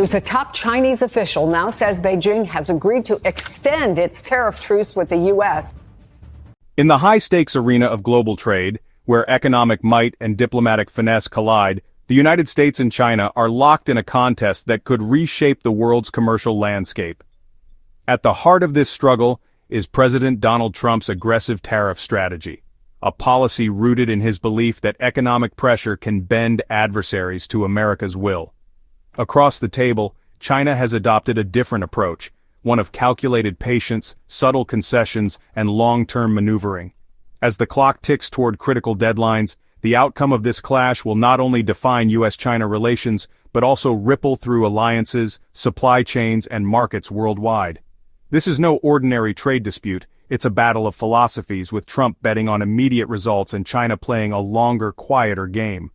news. A top Chinese official now says Beijing has agreed to extend its tariff truce with the U.S. In the high-stakes arena of global trade, where economic might and diplomatic finesse collide, the United States and China are locked in a contest that could reshape the world's commercial landscape. At the heart of this struggle is President Donald Trump's aggressive tariff strategy, a policy rooted in his belief that economic pressure can bend adversaries to America's will. Across the table, China has adopted a different approach, one of calculated patience, subtle concessions, and long-term maneuvering. As the clock ticks toward critical deadlines, the outcome of this clash will not only define U.S.-China relations, but also ripple through alliances, supply chains, and markets worldwide. This is no ordinary trade dispute, it's a battle of philosophies, with Trump betting on immediate results and China playing a longer, quieter game.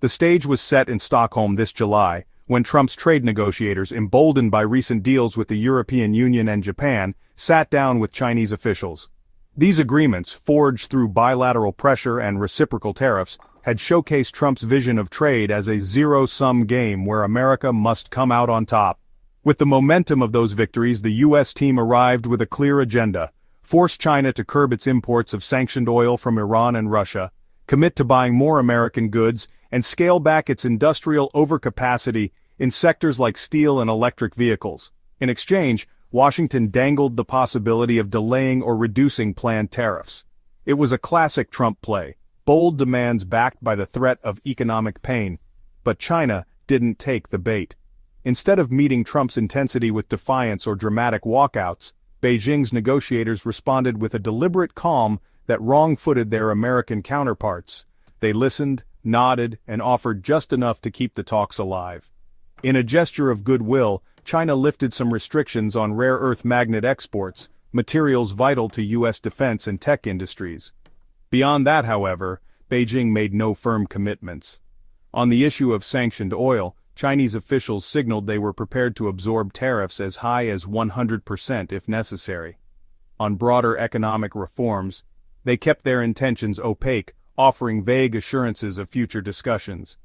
The stage was set in Stockholm this July, when Trump's trade negotiators, emboldened by recent deals with the European Union and Japan, sat down with Chinese officials. These agreements, forged through bilateral pressure and reciprocal tariffs, had showcased Trump's vision of trade as a zero-sum game where America must come out on top. With the momentum of those victories, the U.S. team arrived with a clear agenda: force China to curb its imports of sanctioned oil from Iran and Russia, commit to buying more American goods, and scale back its industrial overcapacity in sectors like steel and electric vehicles. In exchange, Washington dangled the possibility of delaying or reducing planned tariffs. It was a classic Trump play, bold demands backed by the threat of economic pain. But China didn't take the bait. Instead of meeting Trump's intensity with defiance or dramatic walkouts, Beijing's negotiators responded with a deliberate calm that wrong-footed their American counterparts. They listened, nodded, and offered just enough to keep the talks alive. In a gesture of goodwill, China lifted some restrictions on rare earth magnet exports, materials vital to U.S. defense and tech industries. Beyond that, however, Beijing made no firm commitments. On the issue of sanctioned oil, Chinese officials signaled they were prepared to absorb tariffs as high as 100% if necessary. On broader economic reforms, they kept their intentions opaque, offering vague assurances of future discussions.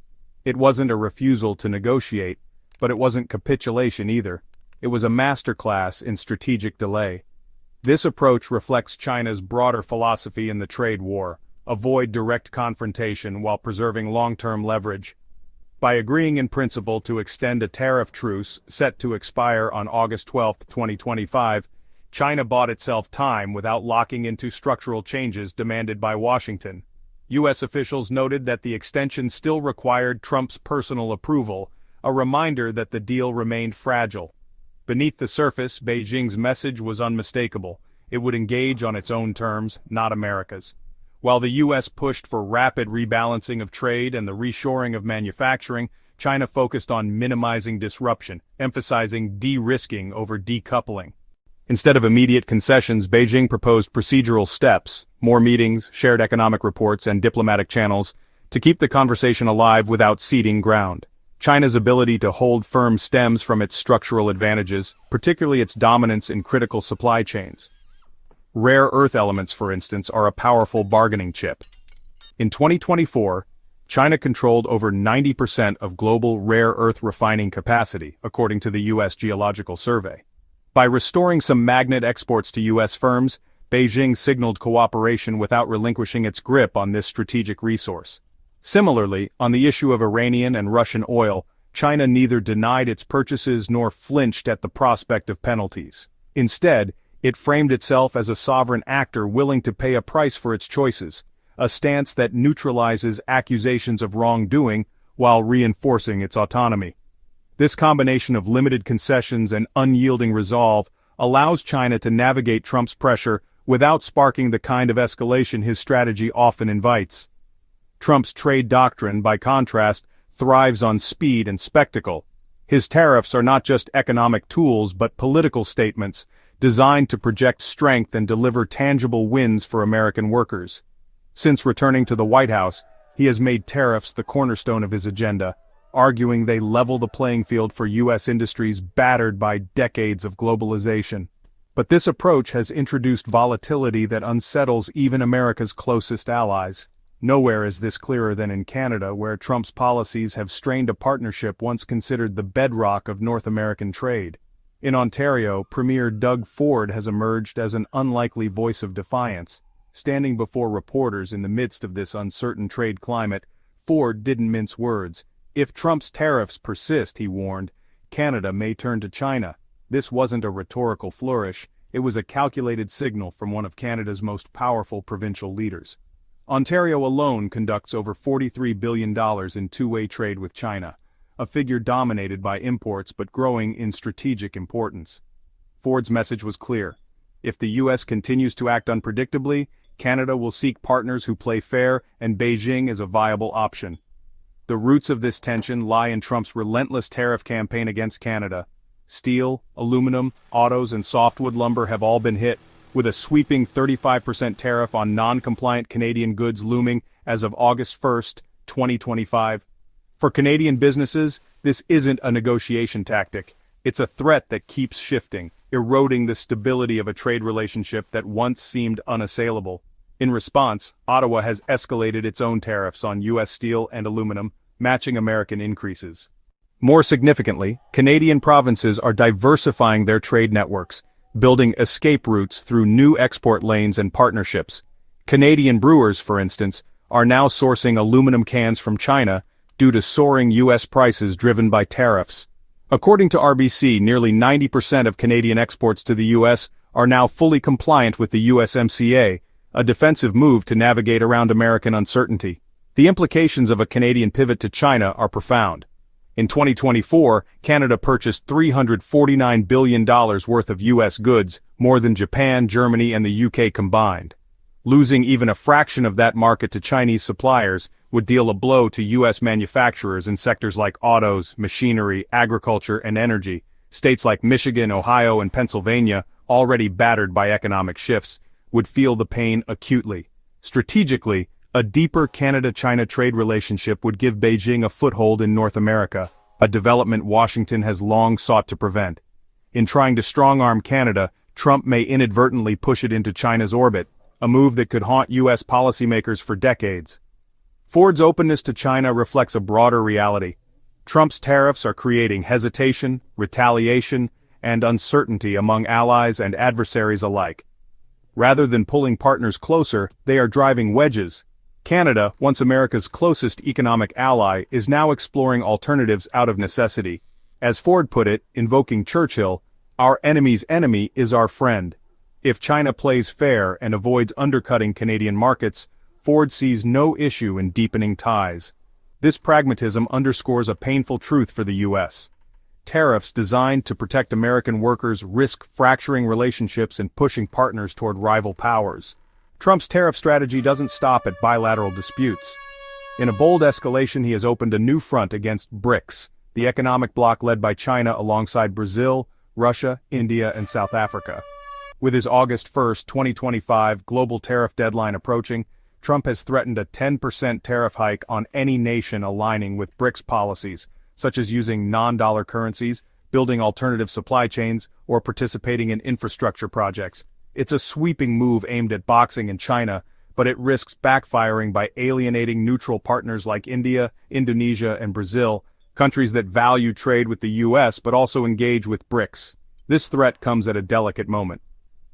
It wasn't a refusal to negotiate, but it wasn't capitulation either. It was a masterclass in strategic delay. This approach reflects China's broader philosophy in the trade war: avoid direct confrontation while preserving long-term leverage. By agreeing in principle to extend a tariff truce set to expire on August 12, 2025, China bought itself time without locking into structural changes demanded by Washington. U.S. officials noted that the extension still required Trump's personal approval, a reminder that the deal remained fragile. Beneath the surface, Beijing's message was unmistakable: it would engage on its own terms, not America's. While the U.S. pushed for rapid rebalancing of trade and the reshoring of manufacturing, China focused on minimizing disruption, emphasizing de-risking over decoupling. Instead of immediate concessions, Beijing proposed procedural steps, more meetings, shared economic reports, and diplomatic channels, to keep the conversation alive without ceding ground. China's ability to hold firm stems from its structural advantages, particularly its dominance in critical supply chains. Rare earth elements, for instance, are a powerful bargaining chip. In 2024, China controlled over 90% of global rare earth refining capacity, according to the U.S. Geological Survey. By restoring some magnet exports to U.S. firms, Beijing signaled cooperation without relinquishing its grip on this strategic resource. Similarly, on the issue of Iranian and Russian oil, China neither denied its purchases nor flinched at the prospect of penalties. Instead, it framed itself as a sovereign actor willing to pay a price for its choices, a stance that neutralizes accusations of wrongdoing while reinforcing its autonomy. This combination of limited concessions and unyielding resolve allows China to navigate Trump's pressure without sparking the kind of escalation his strategy often invites. Trump's trade doctrine, by contrast, thrives on speed and spectacle. His tariffs are not just economic tools but political statements, designed to project strength and deliver tangible wins for American workers. Since returning to the White House, he has made tariffs the cornerstone of his agenda, arguing they level the playing field for U.S. industries battered by decades of globalization. But this approach has introduced volatility that unsettles even America's closest allies. Nowhere is this clearer than in Canada, where Trump's policies have strained a partnership once considered the bedrock of North American trade. In Ontario, Premier Doug Ford has emerged as an unlikely voice of defiance. Standing before reporters in the midst of this uncertain trade climate, Ford didn't mince words. If Trump's tariffs persist, he warned, Canada may turn to China. This wasn't a rhetorical flourish, it was a calculated signal from one of Canada's most powerful provincial leaders. Ontario alone conducts over $43 billion in two-way trade with China, a figure dominated by imports but growing in strategic importance. Ford's message was clear. If the U.S. continues to act unpredictably, Canada will seek partners who play fair, and Beijing is a viable option. The roots of this tension lie in Trump's relentless tariff campaign against Canada. Steel, aluminum, autos, and softwood lumber have all been hit, with a sweeping 35% tariff on non-compliant Canadian goods looming as of August 1, 2025. For Canadian businesses, this isn't a negotiation tactic. It's a threat that keeps shifting, eroding the stability of a trade relationship that once seemed unassailable. In response, Ottawa has escalated its own tariffs on U.S. steel and aluminum, matching American increases. More significantly, Canadian provinces are diversifying their trade networks, building escape routes through new export lanes and partnerships. Canadian brewers, for instance, are now sourcing aluminum cans from China due to soaring U.S. prices driven by tariffs. According to RBC, nearly 90% of Canadian exports to the U.S. are now fully compliant with the USMCA, a defensive move to navigate around American uncertainty. The implications of a Canadian pivot to China are profound. In 2024, Canada purchased $349 billion worth of U.S. goods, more than Japan, Germany, and the U.K. combined. Losing even a fraction of that market to Chinese suppliers would deal a blow to U.S. manufacturers in sectors like autos, machinery, agriculture, and energy. States like Michigan, Ohio, and Pennsylvania, already battered by economic shifts, would feel the pain acutely. Strategically, a deeper Canada-China trade relationship would give Beijing a foothold in North America, a development Washington has long sought to prevent. In trying to strong-arm Canada, Trump may inadvertently push it into China's orbit, a move that could haunt U.S. policymakers for decades. Ford's openness to China reflects a broader reality. Trump's tariffs are creating hesitation, retaliation, and uncertainty among allies and adversaries alike. Rather than pulling partners closer, they are driving wedges. Canada, once America's closest economic ally, is now exploring alternatives out of necessity. As Ford put it, invoking Churchill, "Our enemy's enemy is our friend." If China plays fair and avoids undercutting Canadian markets, Ford sees no issue in deepening ties. This pragmatism underscores a painful truth for the U.S. Tariffs designed to protect American workers risk fracturing relationships and pushing partners toward rival powers. Trump's tariff strategy doesn't stop at bilateral disputes. In a bold escalation, he has opened a new front against BRICS, the economic bloc led by China alongside Brazil, Russia, India, and South Africa. With his August 1, 2025 global tariff deadline approaching, Trump has threatened a 10% tariff hike on any nation aligning with BRICS policies, such as using non-dollar currencies, building alternative supply chains, or participating in infrastructure projects. It's a sweeping move aimed at boxing in China, but it risks backfiring by alienating neutral partners like India, Indonesia, and Brazil, countries that value trade with the U.S. but also engage with BRICS. This threat comes at a delicate moment.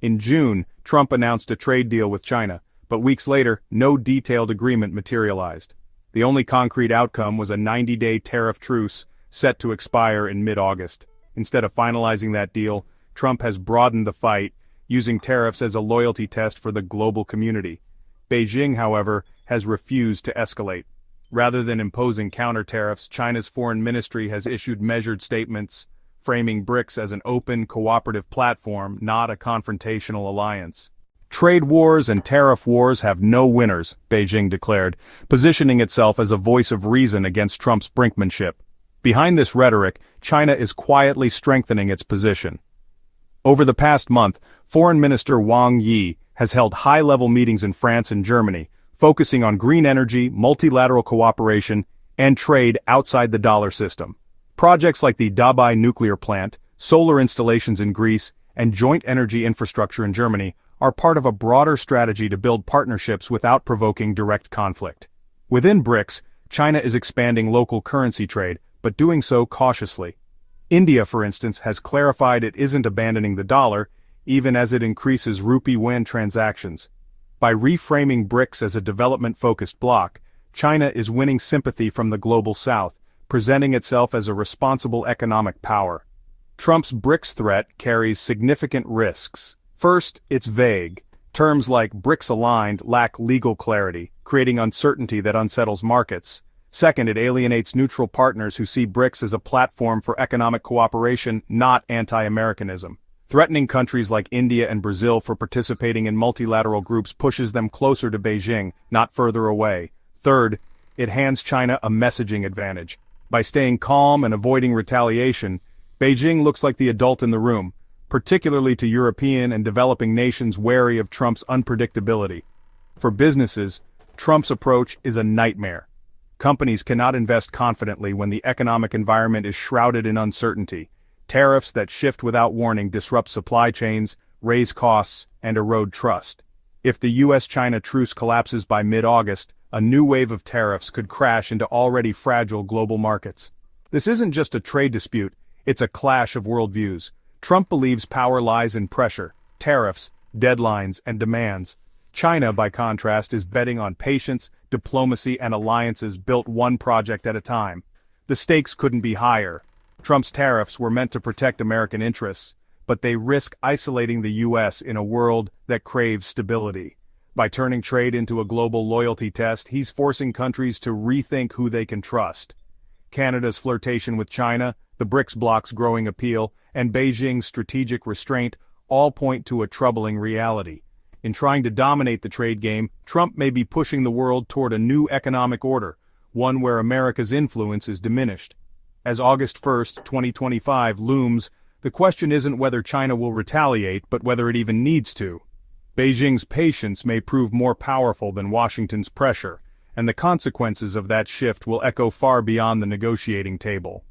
In June, Trump announced a trade deal with China, but weeks later, no detailed agreement materialized. The only concrete outcome was a 90-day tariff truce set to expire in mid-August. Instead of finalizing that deal, Trump has broadened the fight, using tariffs as a loyalty test for the global community. Beijing, however, has refused to escalate. Rather than imposing counter-tariffs, China's foreign ministry has issued measured statements, framing BRICS as an open, cooperative platform, not a confrontational alliance. Trade wars and tariff wars have no winners, Beijing declared, positioning itself as a voice of reason against Trump's brinkmanship. Behind this rhetoric, China is quietly strengthening its position. Over the past month, Foreign Minister Wang Yi has held high-level meetings in France and Germany, focusing on green energy, multilateral cooperation, and trade outside the dollar system. Projects like the Dabai nuclear plant, solar installations in Greece, and joint energy infrastructure in Germany are part of a broader strategy to build partnerships without provoking direct conflict. Within BRICS, China is expanding local currency trade, but doing so cautiously. India, for instance, has clarified it isn't abandoning the dollar, even as it increases rupee-yuan transactions. By reframing BRICS as a development-focused bloc, China is winning sympathy from the global south, presenting itself as a responsible economic power. Trump's BRICS threat carries significant risks. First, it's vague. Terms like BRICS-aligned lack legal clarity, creating uncertainty that unsettles markets. Second, it alienates neutral partners who see BRICS as a platform for economic cooperation, not anti-Americanism. Threatening countries like India and Brazil for participating in multilateral groups pushes them closer to Beijing, not further away. Third, it hands China a messaging advantage. By staying calm and avoiding retaliation, Beijing looks like the adult in the room, particularly to European and developing nations wary of Trump's unpredictability. For businesses, Trump's approach is a nightmare. Companies cannot invest confidently when the economic environment is shrouded in uncertainty. Tariffs that shift without warning disrupt supply chains, raise costs, and erode trust. If the US-China truce collapses by mid-August, a new wave of tariffs could crash into already fragile global markets. This isn't just a trade dispute, it's a clash of worldviews. Trump believes power lies in pressure, tariffs, deadlines, and demands. China, by contrast, is betting on patience, diplomacy, and alliances built one project at a time. The stakes couldn't be higher. Trump's tariffs were meant to protect American interests, but they risk isolating the U.S. in a world that craves stability. By turning trade into a global loyalty test, he's forcing countries to rethink who they can trust. Canada's flirtation with China, the BRICS bloc's growing appeal, and Beijing's strategic restraint all point to a troubling reality. In trying to dominate the trade game, Trump may be pushing the world toward a new economic order, one where America's influence is diminished. As August 1, 2025 looms, the question isn't whether China will retaliate, but whether it even needs to. Beijing's patience may prove more powerful than Washington's pressure, and the consequences of that shift will echo far beyond the negotiating table.